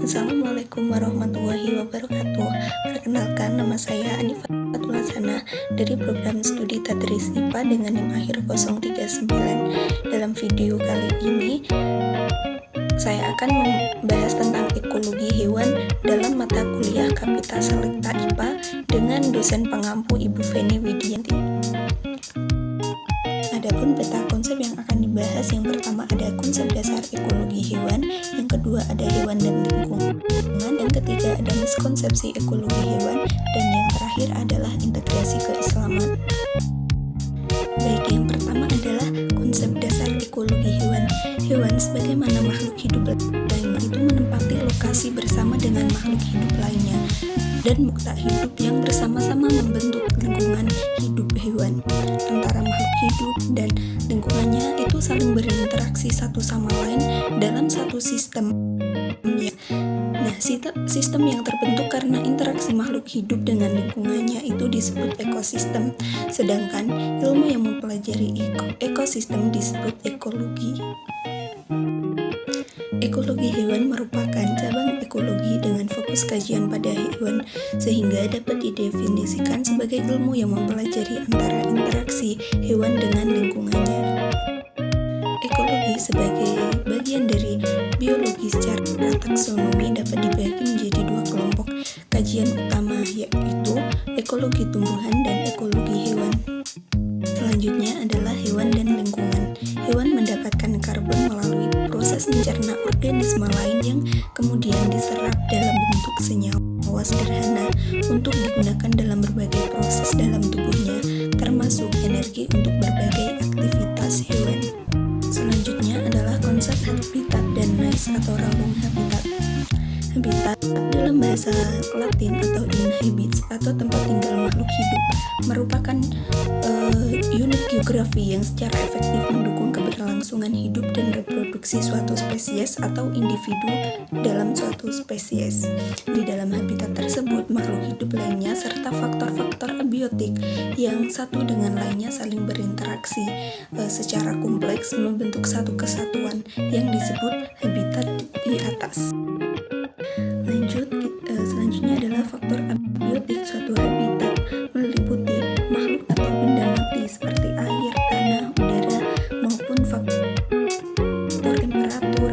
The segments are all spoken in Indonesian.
Assalamualaikum warahmatullahi wabarakatuh. Perkenalkan, nama saya Anifah Tulasana dari program studi Tadris IPA dengan NIM akhir 039. Dalam video kali ini, saya akan membahas tentang ekologi hewan dalam mata kuliah Kapita Selekta IPA dengan dosen pengampu Ibu Feni Widianti. Adapun peta konsep yang akan dibahas, yang pertama ada konsep dasar ekologi hewan, yang kedua ada hewan dan lingkungan, yang ketiga ada miskonsepsi ekologi hewan, dan yang terakhir adalah integrasi keislaman. Baik, yang pertama adalah konsep dasar ekologi hewan. Hewan sebagaimana makhluk hidup lainnya itu menempati lokasi bersama dengan makhluk hidup lainnya dan tak hidup yang bersama-sama membentuk lingkungan hidup hewan. Antara makhluk hidup dan lingkungannya itu saling berinteraksi satu sama lain dalam satu sistem. Nah, sistem yang terbentuk karena interaksi makhluk hidup dengan lingkungannya itu disebut ekosistem. Sedangkan ilmu yang mempelajari ekosistem disebut ekologi. Ekologi hewan merupakan cabang ekologi dengan fokus kajian pada hewan, sehingga dapat didefinisikan sebagai ilmu yang mempelajari antara interaksi hewan dengan lingkungannya. Ekologi sebagai bagian dari biologi secara taksonomi dapat dibagi menjadi dua kelompok kajian utama, yaitu ekologi tumbuhan dan ekologi hewan. Selanjutnya adalah hewan dan lingkungan. Hewan mendapatkan karbon melalui proses mencerna organisme lain yang kemudian diserap dalam bentuk senyawa sederhana untuk digunakan dalam berbagai proses dalam tubuhnya, termasuk energi untuk berbagai aktivitas hewan. Selanjutnya adalah konsep habitat dan niche atau relung habitat. Habitat dalam bahasa Latin atau inhabits atau tempat tinggal makhluk hidup merupakan unit geografi yang secara efektif mendukung keberlangsungan hidup dan reproduksi suatu spesies atau individu dalam suatu spesies. Di dalam habitat tersebut, makhluk hidup lainnya serta faktor-faktor abiotik yang satu dengan lainnya saling berinteraksi secara kompleks membentuk satu kesatuan yang disebut habitat di atas. Selanjutnya adalah faktor abiotik suatu habitat meliputi makhluk atau benda mati seperti air, tanah, udara, maupun faktor temperatur,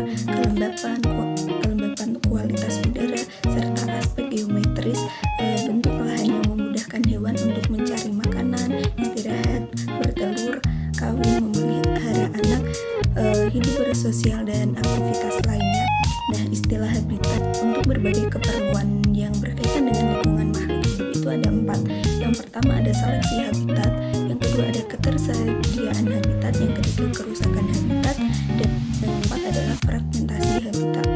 kelembapan, kualitas udara, serta aspek geometris, bentuk lahan yang memudahkan hewan untuk mencari makanan, istirahat, bertelur, kawin, memelihara anak, hidup bersosial, dan aktivitas lainnya. Nah, istilah habitat untuk berbagai keperluan yang berkaitan dengan lingkungan makhluk hidup itu ada 4. Yang pertama ada seleksi habitat, yang kedua ada ketersediaan habitat, yang ketiga kerusakan habitat, dan yang keempat adalah fragmentasi habitat.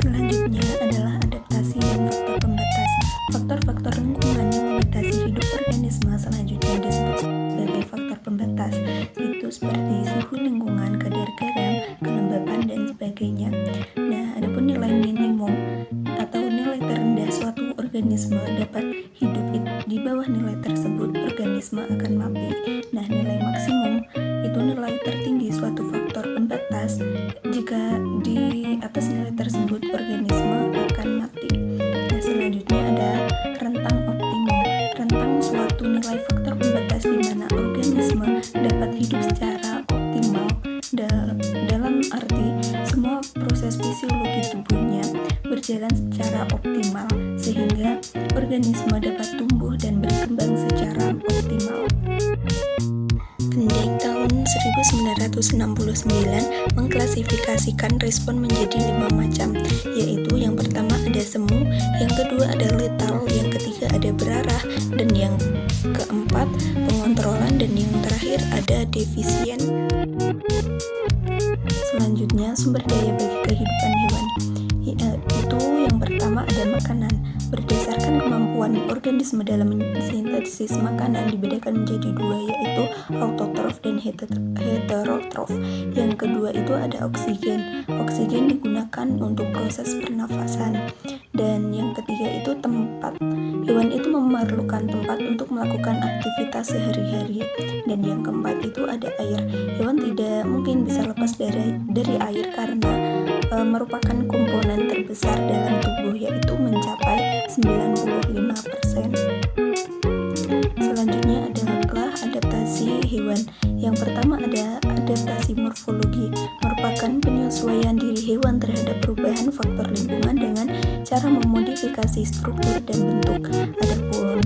Selanjutnya adalah adaptasi dan faktor pembatas. Faktor-faktor lingkungan yang membatasi hidup organisme selanjutnya disebut sebagai faktor pembatas. Itu seperti suhu lingkungan, kadar garam, kelembapan, dan sebagainya. Nah, adapun nilai minimum atau nilai terendah suatu organisme dapat hidup di bawah nilai tersebut, organisme akan mati. Nah, nilai maksimum itu nilai tertinggi suatu faktor pembatas. Jika di atas nilai tersebut, organisme akan mati. Nah, selanjutnya ada rentang optimum. Rentang suatu nilai faktor pembatas di mana organisme dapat hidup secara optimal dalam arti semua proses fisiologi tubuhnya berjalan secara optimal sehingga organisme dapat tumbuh dan berkembang secara optimal. Pendek tahun 1969 mengklasifikasikan respon menjadi 5 macam, yaitu yang pertama ada semu, yang kedua ada letal, yang ketiga ada berarah, dan yang keempat pengontrolan, dan yang terakhir ada defisien. Selanjutnya, sumber daya bagi kehidupan hewan. Itu yang pertama ada makanan. Berdasarkan kemampuan organisme dalam sintesis makanan dibedakan menjadi 2, yaitu autotrof dan heterotrof. Yang kedua itu ada oksigen. Oksigen digunakan untuk proses pernafasan. Dan yang ketiga itu tempat. Hewan itu memerlukan tempat untuk melakukan aktivitas sehari-hari. Dan yang keempat itu ada air. Hewan tidak mungkin bisa lepas dari air karena merupakan komponen terbesar dalam tubuh, yaitu mencapai 95%. Selanjutnya adalah adaptasi hewan. Yang pertama ada adaptasi morfologi, merupakan penyesuaian diri hewan terhadap perubahan faktor lingkungan dengan cara memodifikasi struktur dan bentuk. Adapun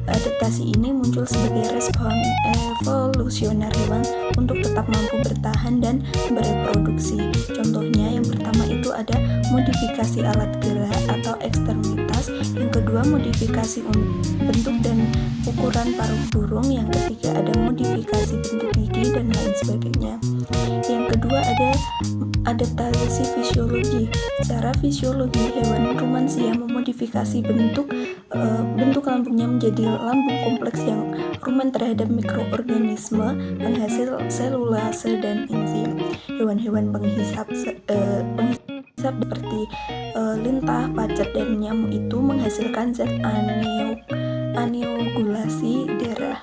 adaptasi ini muncul sebagai respon evolusioner hewan untuk tetap mampu bertahan dan bereproduksi. Contohnya yang pertama itu ada modifikasi alat gerak atau ekstremitas, yang kedua modifikasi bentuk dan ukuran paruh burung, yang ketiga ada modifikasi bentuk gigi dan lain sebagainya. Yang kedua ada adaptasi fisiologi. Secara fisiologi, hewan rumensia memodifikasi bentuk lambungnya menjadi lambung kompleks yang rumen terhadap mikroorganisme penghasil selulase dan enzim. Hewan-hewan penghisap seperti lintah, pacet, dan nyamuk itu menghasilkan zat aneugulasi darah.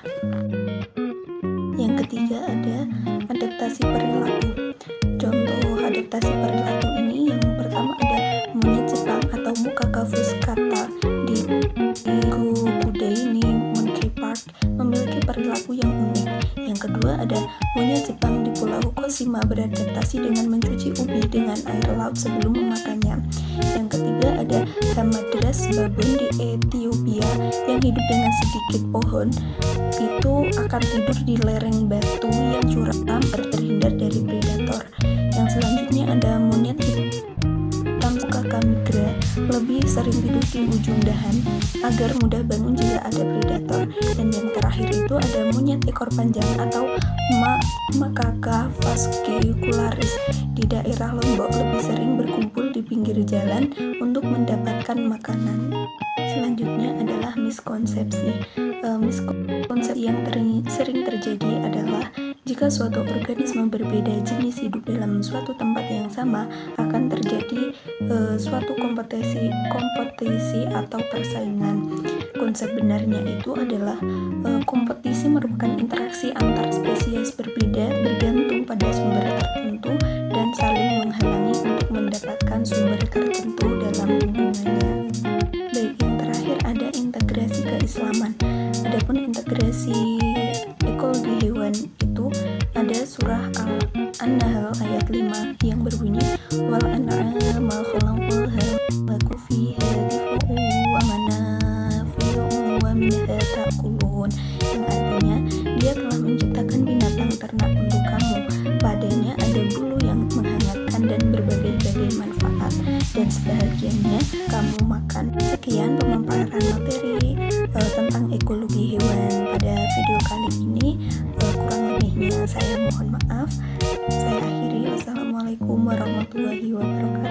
Yang ketiga ada adaptasi perilaku. Contoh adaptasi perilaku ini yang pertama ada monyet Jepang atau Macaca fuscata di Kudaini Monkey Park memiliki perilaku yang unik. Yang kedua ada monyet Jepang di Pulau Kosima beradaptasi dengan mencuci ubi dengan air laut sebelum memakannya. Yang ketiga ada Hamadryas baboon di Ethiopia yang hidup dengan sedikit pohon, itu akan tidur di lereng batu yang curam terhindar dari predator. Yang selanjutnya ada monyet hitam Macaca migra, lebih sering tidur di ujung dahan agar mudah bangun jika ada predator. Dan yang terakhir itu ada monyet ekor panjang atau Macaca fascicularis di daerah Lombok, lebih sering berkumpul di pinggir jalan untuk mendapatkan makanan. Selanjutnya adalah miskonsepsi. Miskonsepsi yang sering terjadi adalah jika suatu organisme berbeda jenis hidup dalam suatu tempat yang sama, akan terjadi suatu kompetisi atau persaingan. Konsep benarnya itu adalah kompetisi merupakan interaksi antar spesies berbeda bergantung pada sumber tertentu dan saling menghalangi untuk mendapatkan sumber tertentu dalam lingkungannya. Baik, yang terakhir ada integrasi keislaman. Adapun integrasi ekologi hewan itu ada surah An-Nahl ayat 5 yang berbunyi wal an'ama khalaqnaha lakum fiha dif'un wa manafi'u wa minha ta'kulun, yang artinya dia telah menciptakan binatang ternak untuk kamu, padanya ada bulu yang menghangatkan dan berbagai-bagai manfaat, dan sebahagiannya kamu makan. Sekian pemaparan materi tentang ekologi hewan pada video kali ini. Kurang lebihnya saya mohon maaf. Saya akhiri. Wassalamualaikum warahmatullahi wabarakatuh.